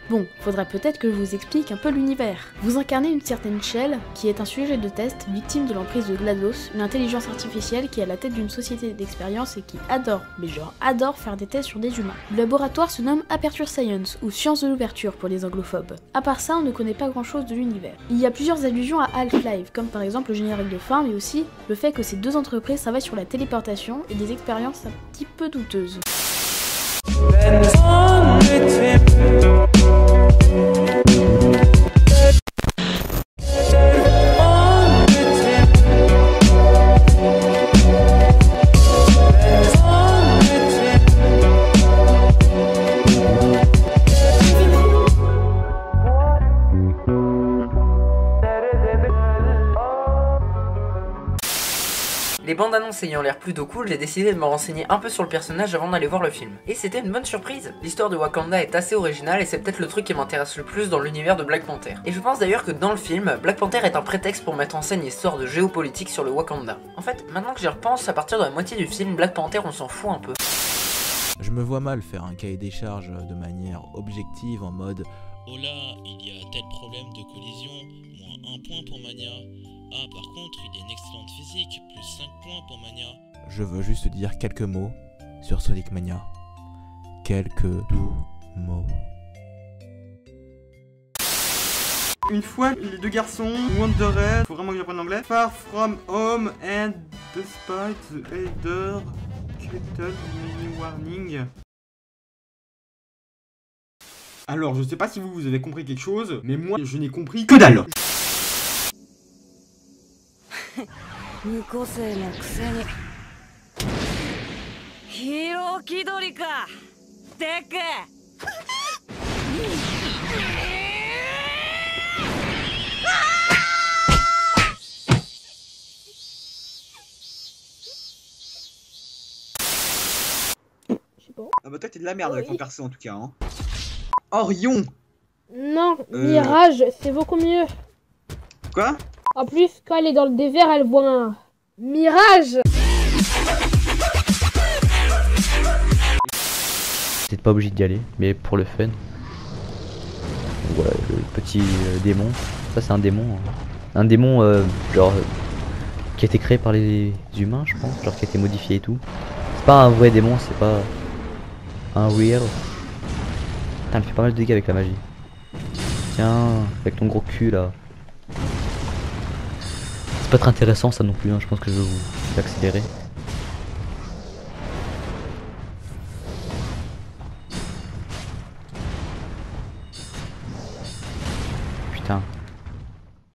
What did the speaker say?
Bon, faudrait peut-être que je vous explique un peu l'univers. Vous incarnez une certaine Shell, qui est un sujet de test, victime de l'emprise de GLaDOS, une intelligence artificielle qui est à la tête d'une société d'expérience et qui adore, mais genre adore faire des tests sur des humains. Le laboratoire se nomme Aperture Science, ou Science de l'ouverture pour les anglophobe. À part ça, on ne connaît pas grand chose de l'univers. Il y a plusieurs allusions à Half-Life, comme par exemple le générique de fin, mais aussi le fait que ces deux entreprises travaillent sur la téléportation et des expériences un petit peu douteuses. Les bandes annonces ayant l'air plutôt cool, j'ai décidé de me renseigner un peu sur le personnage avant d'aller voir le film. Et c'était une bonne surprise. L'histoire de Wakanda est assez originale et c'est peut-être le truc qui m'intéresse le plus dans l'univers de Black Panther. Et je pense d'ailleurs que dans le film, Black Panther est un prétexte pour mettre en scène une histoire de géopolitique sur le Wakanda. En fait, maintenant que j'y repense, à partir de la moitié du film, Black Panther on s'en fout un peu. Je me vois mal faire un cahier des charges de manière objective en mode oh là, il y a tel problème de collision, moins 1 point pour Mania. Ah par contre, il a une excellente physique, plus 5 points pour Mania. je veux juste dire quelques mots sur Sonic Mania. Quelques doux mots. Une fois, les deux garçons wandered, faut vraiment que j'apprenne l'anglais, far from home and despite the elder kettle many warning. Alors, je sais pas si vous avez compris quelque chose, mais moi, je n'ai compris que dalle. Ah bah toi t'es de la merde avec ton perso en tout cas hein. Orion. Non, Mirage, c'est beaucoup mieux. Quoi? En plus, quand elle est dans le désert, elle voit un mirage. T'es pas obligé d'y aller, mais pour le fun. Voilà, le petit démon. Ça c'est un démon. Un démon genre qui a été créé par les humains, je pense, genre qui a été modifié et tout. C'est pas un vrai démon, c'est pas un real. Putain, elle fait pas mal de dégâts avec la magie. Tiens, avec ton gros cul là. C'est pas très intéressant ça non plus, hein. Je pense que je vais vous accélérer. Putain.